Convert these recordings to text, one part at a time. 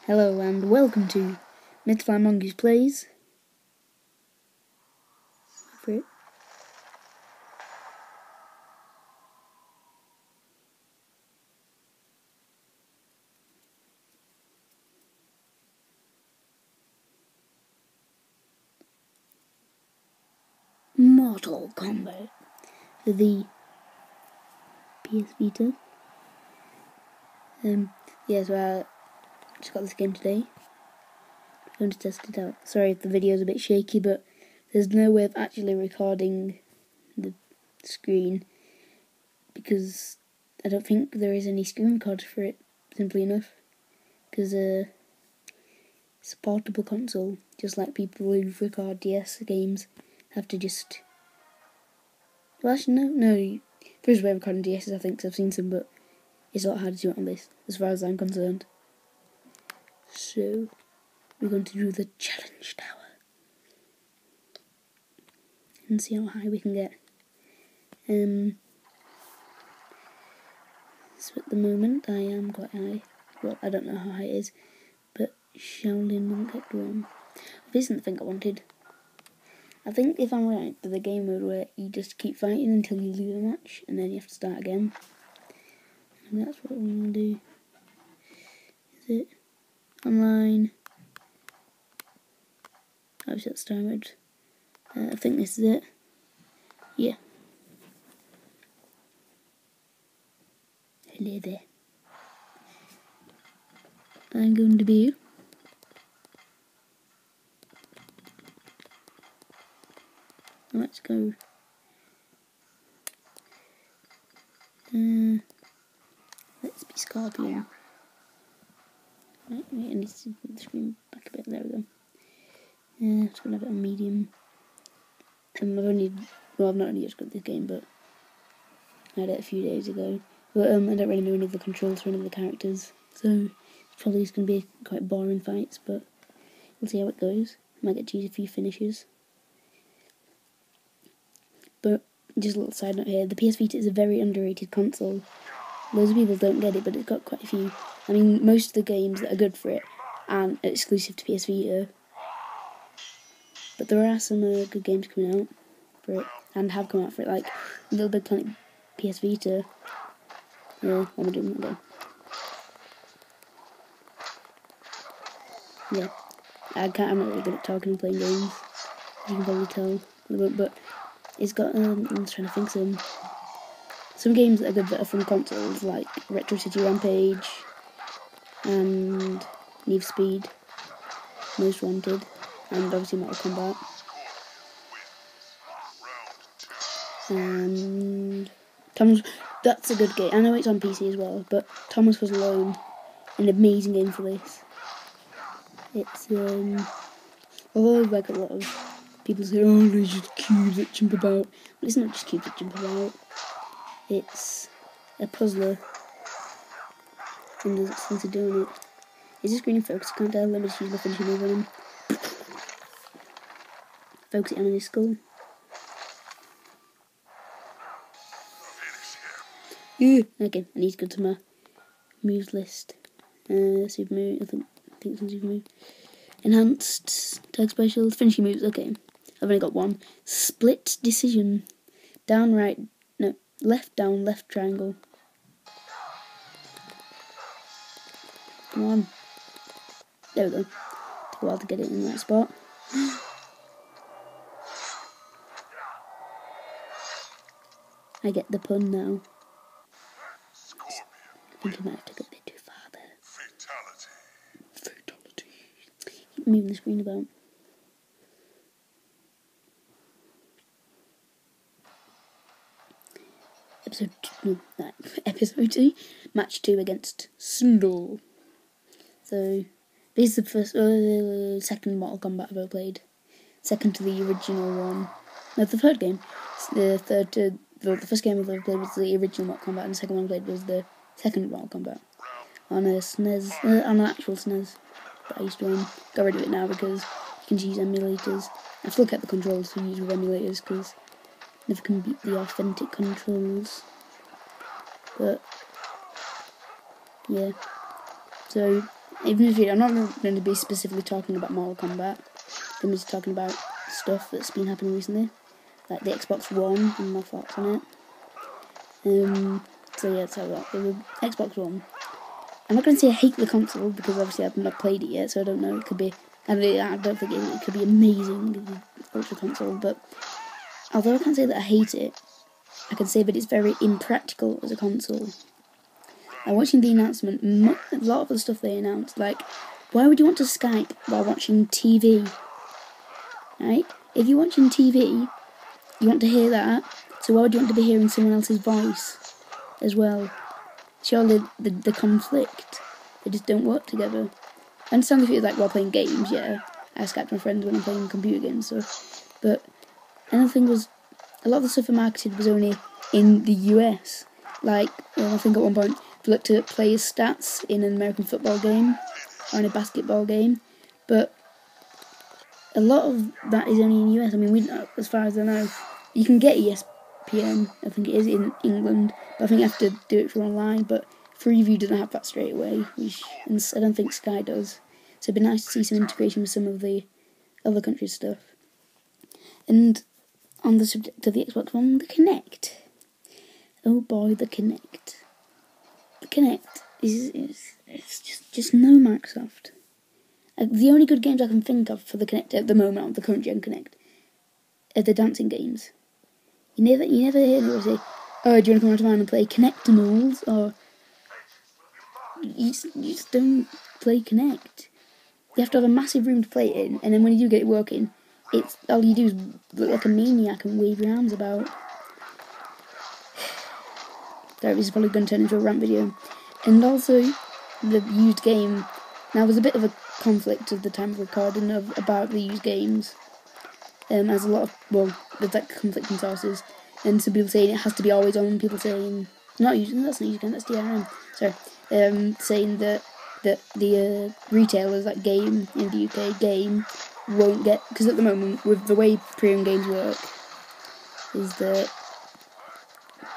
Hello and welcome to MrFlyingMongoose Plays. For it. Mortal Kombat for the PSVita. So I just got this game today. I'm going to test it out. Sorry if the video's a bit shaky, but there's no way of actually recording the screen because I don't think there is any screen recorder for it, simply enough. Because it's a portable console, just like people who record DS games have to just... Well, actually, no. There's a way of recording DSs, I think, because I've seen some, but it's a lot harder to do it on this, as far as I'm concerned. So, we're going to do the challenge tower and see how high we can get. So at the moment, I am quite high. Well, I don't know how high it is, but Shaolin won't get drawn. This isn't the thing I wanted. I think if I'm right, there's a game mode where you just keep fighting until you lose a match, and then you have to start again. And that's what we want to do. Is it? Online. Obviously that's time mode. I think this is it. Yeah. Hello there. I'm going to be you. Let's go. Let's be Scorpion. Right, wait, I need to put the screen back a bit. There we go. Just gonna have it on medium. I've not only just got this game, but I had it a few days ago. But I don't really know any of the controls for any of the characters, so it's probably just gonna be quite boring fights. But we'll see how it goes. Might get to use a few finishes. But just a little side note here: the PS Vita is a very underrated console. Loads of people don't get it, but it's got quite a few. I mean, most of the games that are good for it aren't exclusive to PS Vita. But there are some good games coming out for it, and have come out for it, like Little Big Planet PS Vita. Yeah, what am I doing? Okay. Yeah, I'm not really good at talking and playing games, as you can probably tell. But it's got, I'm trying to think some games that are good that are from consoles, like Retro City Rampage, and Need for Speed, Most Wanted, and obviously Mortal Kombat. And Thomas, that's a good game. I know it's on PC as well, but Thomas Was Alone, an amazing game for this. It's although like a lot of people say, oh, there's just cubes that jump about. But it's not just cubes that jump about. It's a puzzler, and there's sense of doing it. Is this screen in focus? I can't tell. Let me just use my finishing move on him. Focus it on his skull. Okay, I need to go to my moves list. Super move, I think it's on super move. Enhanced, tag specials, finishing moves, okay. I've only got one. Split decision. Down, right, no, left, down, left triangle. Come on. There we go. Took a while to get it in that spot. I get the pun now. I think I might have to go a bit too far there. Fatality. Keep moving the screen about. Episode 2, match 2 against Sundal. So this is the second Mortal Kombat I've ever played. Second to the original one. No, the third game. The first game I've ever played was the original Mortal Kombat, and the second one I played was the second Mortal Kombat on a SNES, on an actual SNES that I used to own. Got rid of it now because you can use emulators. I've still kept the controls to use with emulators because never can beat the authentic controls. But yeah, so Even if I'm not going to be specifically talking about Mortal Kombat. I'm just talking about stuff that's been happening recently, like the Xbox One and my thoughts on it. So yeah, let's have that. The Xbox One. I'm not going to say I hate the console because obviously I've not played it yet, so I don't know. It could be. I don't think it could be amazing, the Ultra console. But although I can't say that I hate it, I can say that it's very impractical as a console. I'm watching the announcement. A lot of the stuff they announced, like, why would you want to Skype while watching TV? Right? If you're watching TV, you want to hear that. So why would you want to be hearing someone else's voice as well? Surely the conflict, they just don't work together. I understand if it was like while playing games, yeah. I Skype my friends when I'm playing computer games, so. But another thing was, a lot of the stuff I marketed was only in the US. Like, I think at one point, if you looked at players' stats in an American football game, or in a basketball game, but a lot of that is only in the US. I mean, as far as I know, you can get ESPN, I think it is, in England, but I think you have to do it through online, but Freeview doesn't have that straight away, and I don't think Sky does. So it'd be nice to see some integration with some of the other countries' stuff. And on the subject of the Xbox One, the Kinect. Oh boy, the Kinect. The Kinect it's just no Microsoft. The only good games I can think of for the Kinect at the moment, on the current gen Kinect, are the dancing games. You never hear anyone say, "Oh, do you want to come out to mine and play Kinectimals?" Or you just don't play Kinect. You have to have a massive room to play it in, and then when you do get it working, it's all you do is look like a maniac and wave your arms about. Sorry, this is probably going to turn into a rant video. And also, the used game. Now, there's a bit of a conflict at the time of recording about the used games. As a lot of, there's like conflicting sources. And some people saying it has to be always on, people saying, that's not used game, that's DRM. Sorry. Saying that the retailers, like Game in the UK, Game, won't get, because at the moment, with the way pre-owned games work, is that,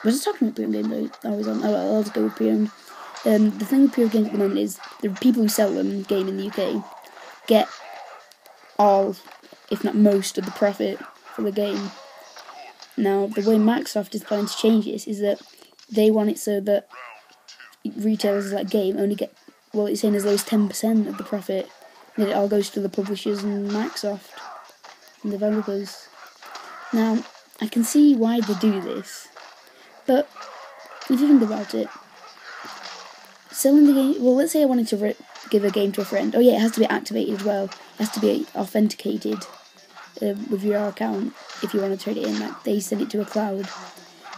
we're just talking about pre-owned games, always on, I'll just go with pre-owned. The thing with pre-owned games at the moment is, the people who sell them, Game in the UK, get all, if not most, of the profit for the game. Now, the way Microsoft is planning to change this is that they want it so that retailers like Game only get, it's saying as low as 10% of the profit, and it all goes to the publishers and Microsoft and developers. Now, I can see why they do this, but if you think about it, selling the game, let's say I wanted to give a game to a friend. Oh yeah, it has to be activated as well. It has to be authenticated with your account if you want to trade it in. Like, they send it to a cloud.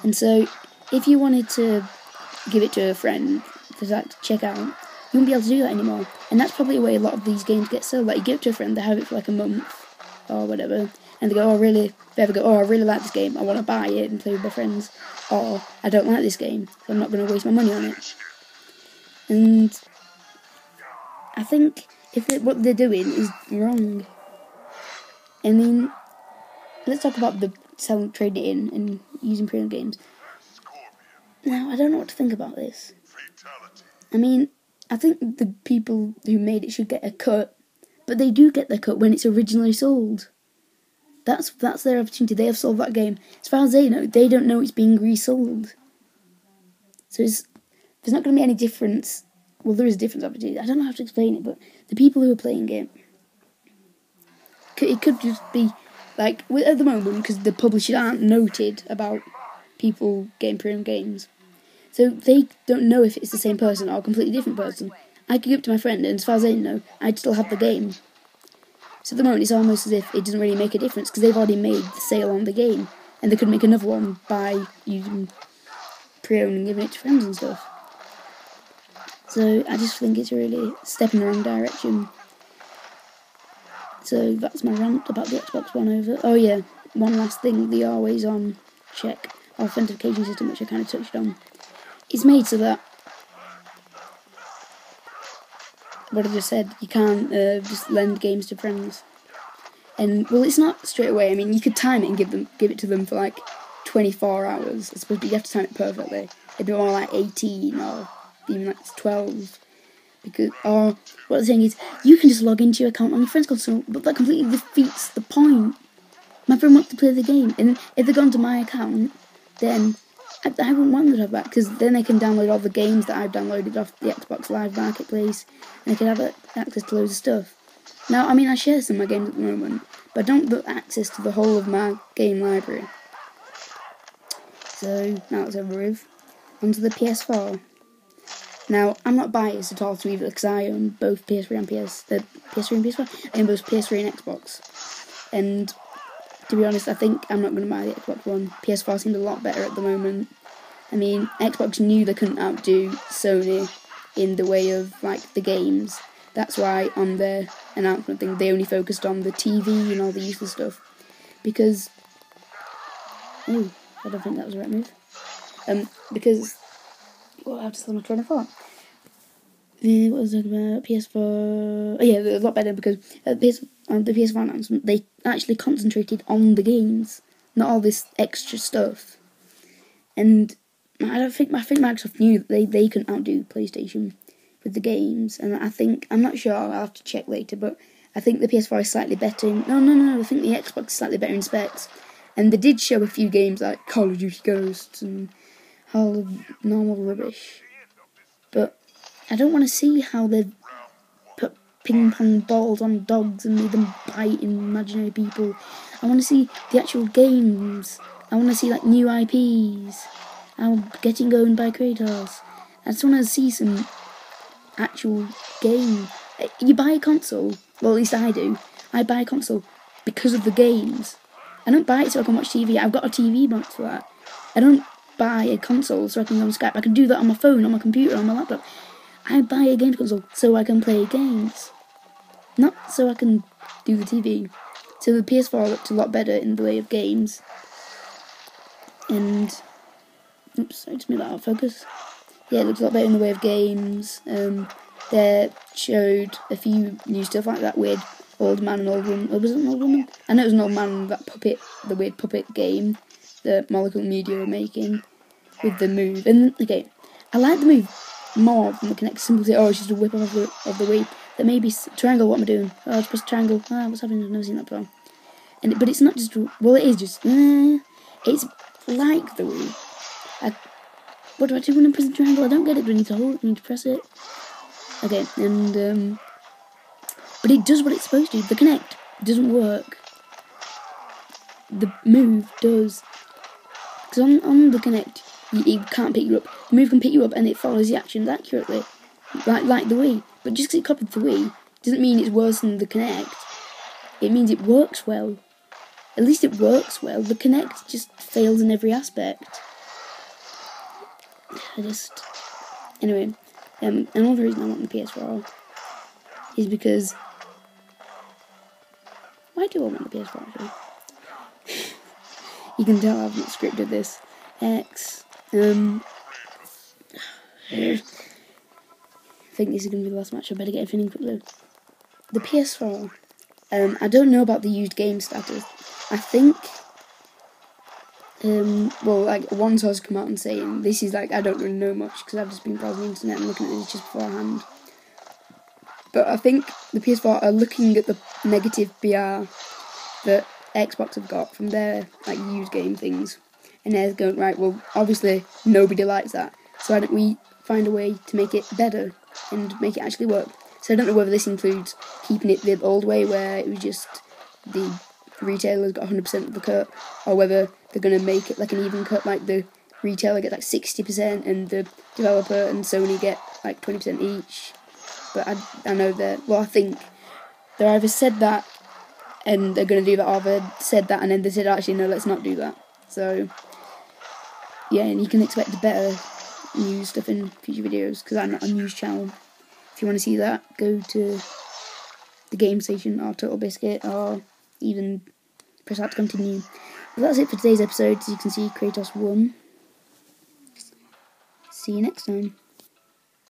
And so, if you wanted to give it to a friend for that to check out, you wouldn't be able to do that anymore. And that's probably the way a lot of these games get sold. Like, you give it to a friend, they have it for like a month or whatever, and they go, I really like this game, I want to buy it and play with my friends. Or, I don't like this game, so I'm not going to waste my money on it. And I think what they're doing is wrong. I mean, let's talk about the trading it in and using pre-owned games. Now, I don't know what to think about this. I mean, I think the people who made it should get a cut, but they do get their cut when it's originally sold. That's their opportunity. They have sold that game. As far as they know, they don't know it's being resold. So there's not going to be any difference. Well, there is a difference, obviously. I don't know how to explain it, but the people who are playing it, it could just be, like, at the moment, because the publishers aren't noted about people getting pre-owned games. So they don't know if it's the same person or a completely different person. I could give it to my friend, and as far as they know, I'd still have the game. So at the moment, it's almost as if it doesn't really make a difference, because they've already made the sale on the game, and they could make another one by using pre-owned and giving it to friends and stuff. So I just think it's really a step in the wrong direction. So that's my rant about the Xbox One over. Oh yeah, one last thing, the always on check authentication system, which I kind of touched on. It's made so that, what I just said, you can't just lend games to friends. And, it's not straight away. I mean, you could time it and give it to them for like 24 hours. But you have to time it perfectly. It'd be more like 18 or even like 12. Because, or what they're saying is, you can just log into your account on your friend's console, but that completely defeats the point. My friend wants to play the game, and if they go onto my account, then I wouldn't want them to have that, because then they can download all the games that I've downloaded off the Xbox Live Marketplace, and they can have access to loads of stuff. Now, I mean, I share some of my games at the moment, but I don't get access to the whole of my game library. So, now it's over with. Onto the PS4. Now, I'm not biased at all to either, because I own both PS3 and PS3 and PS4. I own both PS3 and Xbox. And to be honest, I think I'm not going to buy the Xbox One. PS4 seems a lot better at the moment. I mean, Xbox knew they couldn't outdo Sony in the way of, like, the games. That's why on their announcement thing, they only focused on the TV and all the useless stuff. Because, oh, I don't think that was the right move. Because, well, I just lost my train of thought. What was I talking about? PS4. Oh yeah, a lot better because the PS4 announcement, they actually concentrated on the games, not all this extra stuff. And I think Microsoft knew that they couldn't outdo PlayStation with the games. And I'm not sure. I'll have to check later, but I think the PS4 is slightly better. No. I think the Xbox is slightly better in specs. And they did show a few games like Call of Duty Ghosts and all the normal rubbish, but I don't want to see how they put ping pong balls on dogs and made them bite imaginary people. I want to see the actual games. I want to see like new IPs. I'm getting owned by Kratos. I just want to see some actual game. You buy a console, well at least I do. I buy a console because of the games. I don't buy it so I can watch TV. I've got a TV box for that. I don't buy a console so I can go on Skype. I can do that on my phone, on my computer, on my laptop. I buy a game console so I can play games, not so I can do the TV. So the PS4 looked a lot better in the way of games. And oops, sorry to move that out of focus. Yeah, it looks a lot better in the way of games. They showed a few new stuff like that weird old man and old woman. Oh, was it an old woman? I know it was an old man and that puppet, the weird puppet game that Molecule Media were making with the move. And okay, I like the move more than the Kinect. Simply say, oh, it's just a whip off of the Wii. That maybe triangle. What am I doing? Oh, it's press triangle. Ah, what's happening? I've never seen that before. But it's not just. Well, it is just. It's like the Wii. What do I do when I press the triangle? I don't get it. Do I need to hold it? Do I need to press it? Okay, and but it does what it's supposed to. The Kinect doesn't work. The move does. Because on the Kinect, it can't pick you up. The move can pick you up and it follows the actions accurately. Like the Wii. But just because it copied the Wii doesn't mean it's worse than the Kinect. It means it works well. At least it works well. The Kinect just fails in every aspect. Anyway, another reason I want the PS4 is because... Why do I want the PS4 actually? You can tell I've not scripted this. I think this is going to be the last match. I better get everything quickly. The PS4. I don't know about the used game status. I think... well, like, one source come out and saying, this is like, I don't really know much, because I've just been browsing the internet and looking at this just beforehand. But I think the PS4 are looking at the negative PR that Xbox have got from their, like, used game things. And they're going, right, well, obviously, nobody likes that. So why don't we find a way to make it better and make it actually work? So I don't know whether this includes keeping it the old way, where it was just the retailer's got 100% of the cut, or whether they're going to make it like an even cut, like the retailer gets like 60% and the developer and Sony get like 20% each. But I know that, well, I think they either said that and they're going to do that, or they said that and then they said, actually, no, let's not do that. So, yeah, and you can expect better news stuff in future videos, because I'm not a news channel. If you want to see that, go to the Game Station or Total Biscuit, or even press out to continue. Well, that's it for today's episode. As you can see, Kratos won. See you next time.